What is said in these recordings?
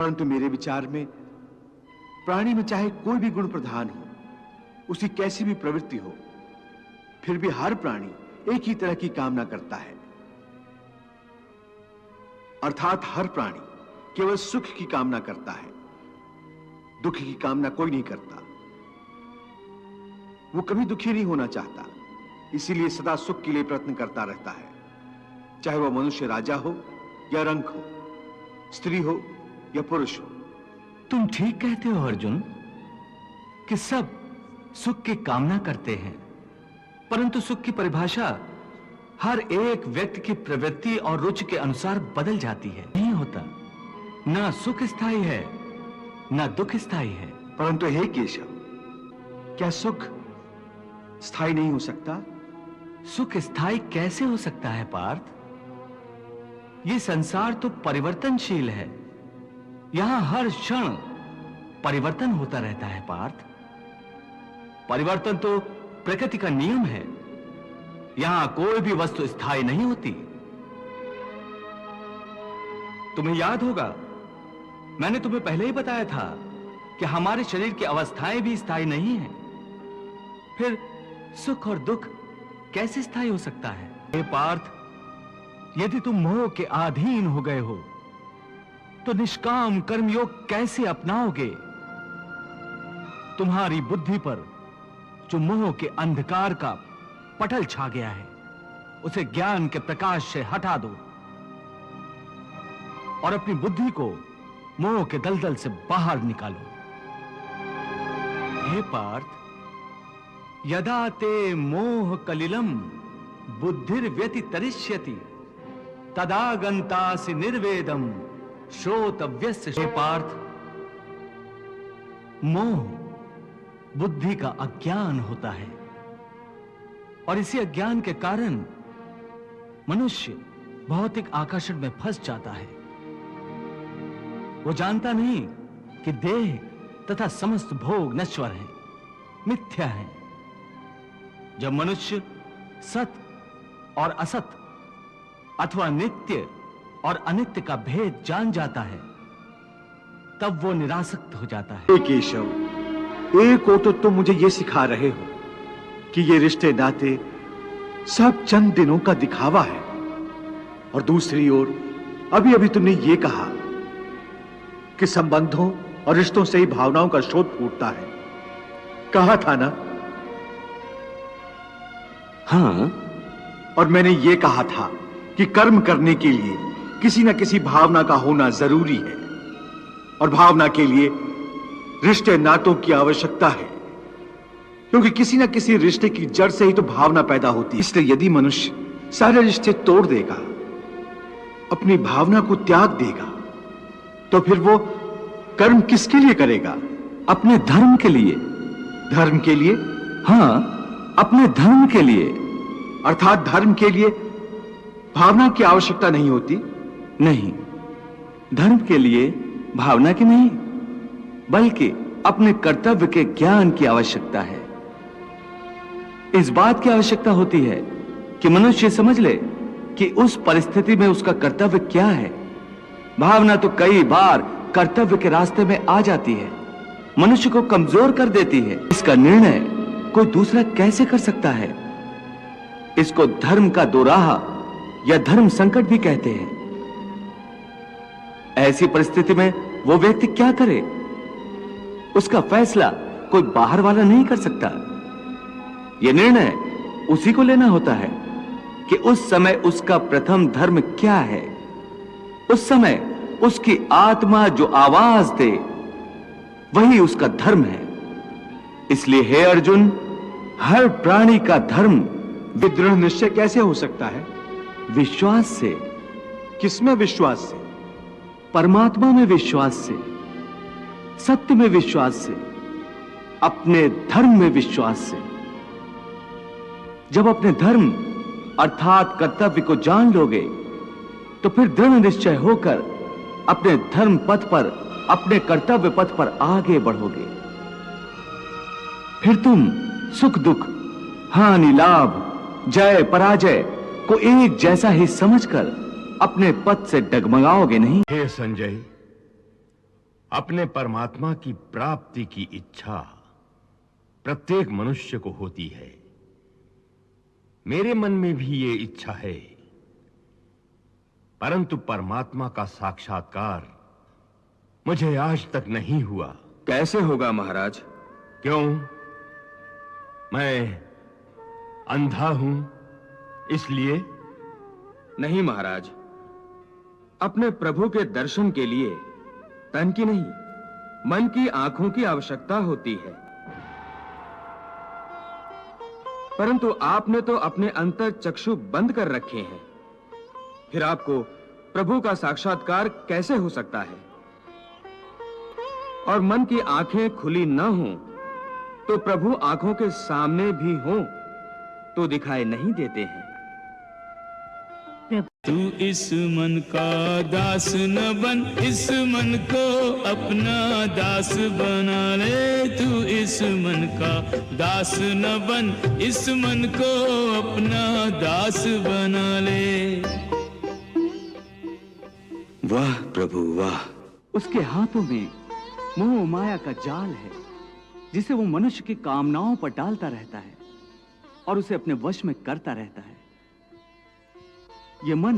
परंतु मेरे विचार में प्राणी में चाहे कोई भी गुण प्रधान हो, उसकी कैसी भी प्रवृत्ति हो, फिर भी हर प्राणी एक ही तरह की कामना करता है। अर्थात हर प्राणी केवल सुख की कामना करता है, दुख की कामना कोई नहीं करता। वो कभी दुखी नहीं होना चाहता, इसीलिए सदा सुख के लिए प्रयत्न करता रहता है, चाहे वह मनुष्य राजा हो या रंक हो, स्त्री हो या पुरुष हो। तुम ठीक कहते हो अर्जुन कि सब सुख की कामना करते हैं, परंतु सुख की परिभाषा हर एक व्यक्ति की प्रवृत्ति और रुचि के अनुसार बदल जाती है। नहीं होता, ना सुख स्थायी है ना दुख स्थायी है। परंतु हे केशव, क्या सुख स्थायी नहीं हो सकता? सुख स्थायी कैसे हो सकता है पार्थ? ये संसार तो परिवर्तनशील है, यहां हर क्षण परिवर्तन होता रहता है पार्थ। परिवर्तन तो प्रकृति का नियम है, यहां कोई भी वस्तु स्थायी नहीं होती। तुम्हें याद होगा, मैंने तुम्हें पहले ही बताया था कि हमारे शरीर की अवस्थाएं भी स्थायी नहीं हैं। फिर सुख और दुख कैसे स्थायी हो सकता है? हे पार्थ, यदि तुम मोह के अधीन हो गए हो तो निष्काम कर्मयोग कैसे अपनाओगे? तुम्हारी बुद्धि पर जो मोह के अंधकार का पटल छा गया है, उसे ज्ञान के प्रकाश से हटा दो और अपनी बुद्धि को मोह के दलदल से बाहर निकालो। हे पार्थ, यदा ते मोह कलिलम बुद्धिर्व्यतितरिष्यति तदा गंतासि निर्वेदम श्रोतव्यस्य। हे पार्थ, मोह बुद्धि का अज्ञान होता है और इसी अज्ञान के कारण मनुष्य भौतिक आकर्षण में फंस जाता है। वो जानता नहीं कि देह तथा समस्त भोग नश्वर हैं, मिथ्या हैं। जब मनुष्य सत और असत अथवा नित्य और अनित्य का भेद जान जाता है, तब वो निरासक्त हो जाता है। केशव, एक और तो तुम मुझे ये सिखा रहे हो कि ये रिश्ते नाते सब चंद दिनों का दिखावा है, और दूसरी ओर अभी अभी तुमने ये कहा कि संबंधों और रिश्तों से ही भावनाओं का स्रोत फूटता है। कहा था ना? हाँ, और मैंने ये कहा था कि कर्म करने के लिए किसी न किसी भावना का होना जरूरी है, और भावना के लिए रिश्ते नातों की आवश्यकता है, क्योंकि किसी न किसी रिश्ते की जड़ से ही तो भावना पैदा होती है। इसलिए यदि मनुष्य सारे रिश्ते तोड़ देगा, अपनी भावना को त्याग देगा, तो फिर वो कर्म किसके लिए करेगा? अपने धर्म के लिए। धर्म के लिए? हाँ, अपने धर्म के लिए। अर्थात धर्म के लिए भावना की आवश्यकता नहीं होती? नहीं, धर्म के लिए भावना की नहीं, बल्कि अपने कर्तव्य के ज्ञान की आवश्यकता है। इस बात की आवश्यकता होती है कि मनुष्य समझ ले कि उस परिस्थिति में उसका कर्तव्य क्या है। भावना तो कई बार कर्तव्य के रास्ते में आ जाती है, मनुष्य को कमजोर कर देती है। इसका निर्णय कोई दूसरा कैसे कर सकता है? इसको धर्म का दोराहा या धर्म संकट भी कहते हैं। ऐसी परिस्थिति में वो व्यक्ति क्या करे? उसका फैसला कोई बाहर वाला नहीं कर सकता। यह निर्णय उसी को लेना होता है कि उस समय उसका प्रथम धर्म क्या है। उस समय उसकी आत्मा जो आवाज दे, वही उसका धर्म है। इसलिए हे अर्जुन, हर प्राणी का धर्म विदृढ़ निश्चय कैसे हो सकता है? विश्वास से। किसमें विश्वास से? परमात्मा में विश्वास से, सत्य में विश्वास से, अपने धर्म में विश्वास से। जब अपने धर्म अर्थात कर्तव्य को जान लोगे, तो फिर दृढ़ निश्चय होकर अपने धर्म पथ पर, अपने कर्तव्य पथ पर आगे बढ़ोगे। फिर तुम सुख दुख, हानि लाभ, जय पराजय को एक जैसा ही समझकर अपने पथ से डगमगाओगे नहीं। हे संजय, अपने परमात्मा की प्राप्ति की इच्छा प्रत्येक मनुष्य को होती है। मेरे मन में भी ये इच्छा है, परंतु परमात्मा का साक्षात्कार मुझे आज तक नहीं हुआ। कैसे होगा महाराज? क्यों? मैं अंधा हूं इसलिए? नहीं महाराज, अपने प्रभु के दर्शन के लिए तन की नहीं, मन की आंखों की आवश्यकता होती है। परंतु आपने तो अपने अंतर चक्षु बंद कर रखे हैं, फिर आपको प्रभु का साक्षात्कार कैसे हो सकता है? और मन की आंखें खुली न हों तो प्रभु आंखों के सामने भी हों तो दिखाई नहीं देते हैं। तू इस मन का दास न बन, इस मन को अपना दास बना ले। तू इस मन का दास न बन, इस मन को अपना दास बना ले। वाह प्रभु वाह! उसके हाथों में मोह माया का जाल है, जिसे वो मनुष्य की कामनाओं पर डालता रहता है और उसे अपने वश में करता रहता है। ये मन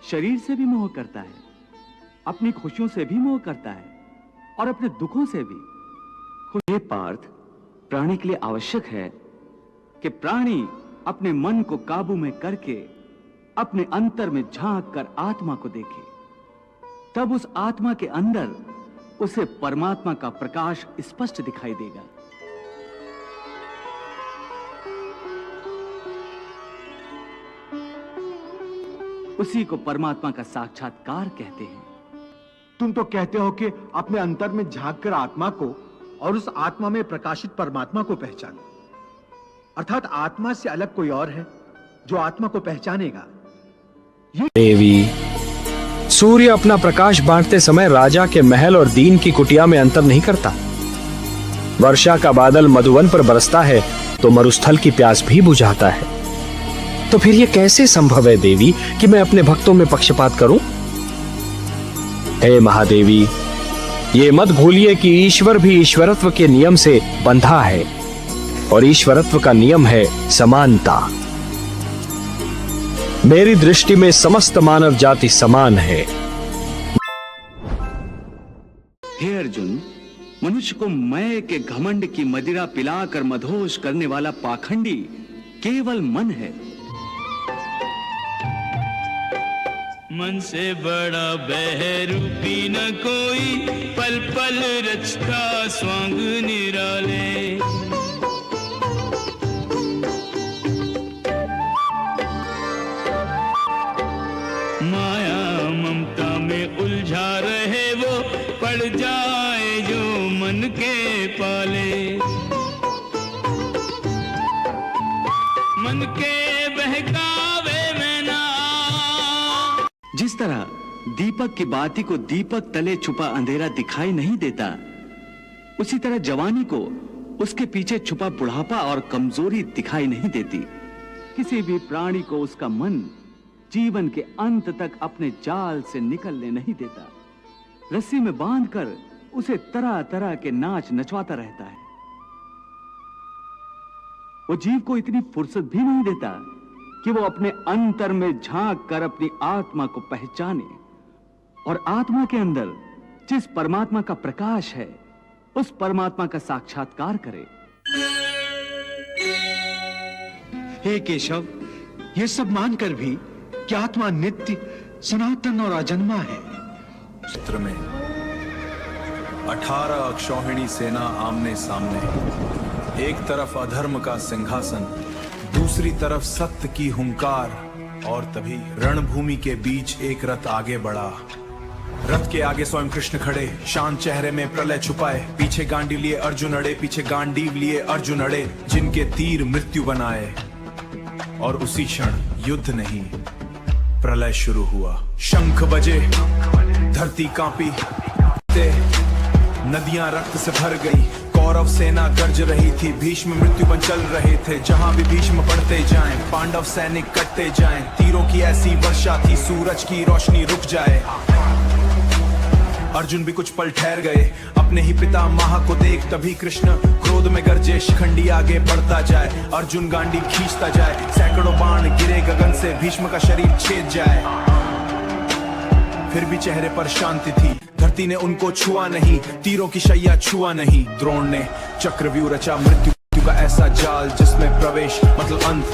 शरीर से भी मोह करता है, अपनी खुशियों से भी मोह करता है और अपने दुखों से भी। ये पार्थ प्राणी के लिए आवश्यक है कि प्राणी अपने मन को काबू में करके अपने अंतर में झांक कर आत्मा को देखे। तब उस आत्मा के अंदर उसे परमात्मा का प्रकाश स्पष्ट दिखाई देगा। उसी को परमात्मा का साक्षात्कार कहते हैं। तुम तो कहते हो कि अपने अंतर में झांक कर आत्मा को और उस आत्मा में प्रकाशित परमात्मा को पहचानो, अर्थात आत्मा से अलग कोई और है जो आत्मा को पहचानेगा। देवी, सूर्य अपना प्रकाश बांटते समय राजा के महल और दीन की कुटिया में अंतर नहीं करता। वर्षा का बादल मधुवन पर बरसता है तो मरुस्थल की प्यास भी बुझाता है। तो फिर यह कैसे संभव है देवी कि मैं अपने भक्तों में पक्षपात करूं? हे महादेवी, ये मत भूलिए कि ईश्वर भी ईश्वरत्व के नियम से बंधा है और ईश्वरत्व का नियम है समानता। मेरी दृष्टि में समस्त मानव जाति समान है। हे अर्जुन, मनुष्य को मैं के घमंड की मदिरा पिलाकर मदहोश करने वाला पाखंडी केवल मन है। मन से बड़ा बहरूपी न कोई, पल पल रचता स्वांग निराले। माया ममता में उलझा रहे वो, पड़ जाए जो मन के पाले। मन के बहकावे में ना। जिस तरह दीपक की बाती को दीपक तले छुपा अंधेरा दिखाई नहीं देता, उसी तरह जवानी को उसके पीछे छुपा बुढ़ापा और कमजोरी दिखाई नहीं देती। किसी भी प्राणी को उसका मन जीवन के अंत तक अपने जाल से निकलने नहीं देता। रस्सी में बांधकर उसे तरह तरह के नाच नचवाता रहता है। वो जीव को इतनी फुर्सत भी नहीं देता कि वो अपने अंतर में झांक कर अपनी आत्मा को पहचाने और आत्मा के अंदर जिस परमात्मा का प्रकाश है उस परमात्मा का साक्षात्कार करे। हे केशव, ये सब मानकर भी कि आत्मा नित्य, सनातन और अजन्मा है। चित्र में 18 अक्षौहिणी सेना आमने सामने, एक तरफ अधर्म का सिंहासन, दूसरी तरफ सत्य की हुंकार। और तभी रणभूमि के बीच एक रथ आगे बढ़ा। रथ के आगे स्वयं कृष्ण खड़े, शांत चेहरे में प्रलय छुपाए। पीछे गांडीव लिए अर्जुन अड़े, पीछे गांडीव लिए अर्जुन अड़े, जिनके तीर मृत्यु बनाए। और उसी क्षण युद्ध नहीं, प्रलय शुरू हुआ। शंख बजे, धरती कांपी, नदियां रक्त से भर गई। कौरव सेना गर्ज रही थी, भीष्म मृत्युबन चल रहे थे। जहां भी भीष्म पड़ते जाएं, पांडव सैनिक कटते जाएं। तीरों की ऐसी वर्षा थी, सूरज की रोशनी रुक जाए। अर्जुन भी कुछ पल ठहर गए अपने ही पिता माह को देख। तभी कृष्ण क्रोध में गरजे, शिखंडी आगे बढ़ता जाए, अर्जुन गांडी खींचता जाए, सैकड़ों बाण गिरे गगन से, भीष्म का शरीर छेद जाए। फिर भी चेहरे पर शांति थी, धरती ने उनको छुआ नहीं, तीरों की शैया छुआ नहीं। द्रोण ने चक्रव्यूह रचा, मृत्यु का ऐसा जाल जिसमें प्रवेश मतलब अंत।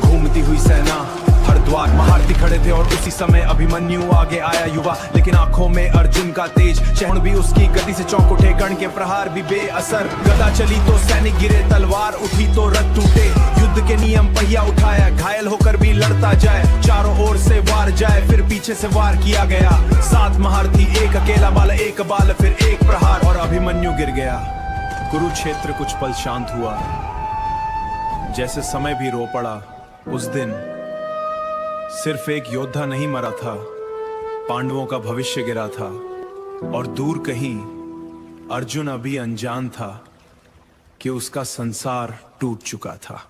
घूमती हुई सेना हर द्वार, महारथी खड़े थे और उसी समय अभिमन्यु आगे आया युवा, लेकिन आंखों में अर्जुन का तेज, चरण भी उसकी गति से चौंक उठे, गण के प्रहार भी बेअसर। गदा चली तो सैनिक गिरे, तलवार उठी तो रथ टूटे, युद्ध के नियम पहिया उठाया, घायल होकर भी लड़ता जाए, चारों ओर से वार जाए, फिर पीछे से वार किया गया। 7 महारथी, एक अकेला बाल, एक बाल, फिर एक प्रहार और अभिमन्यु गिर गया। कुरुक्षेत्र कुछ पल शांत हुआ, जैसे समय भी रो पड़ा। उस दिन सिर्फ एक योद्धा नहीं मरा था, पांडवों का भविष्य गिरा था, और दूर कहीं अर्जुन अभी अनजान था कि उसका संसार टूट चुका था।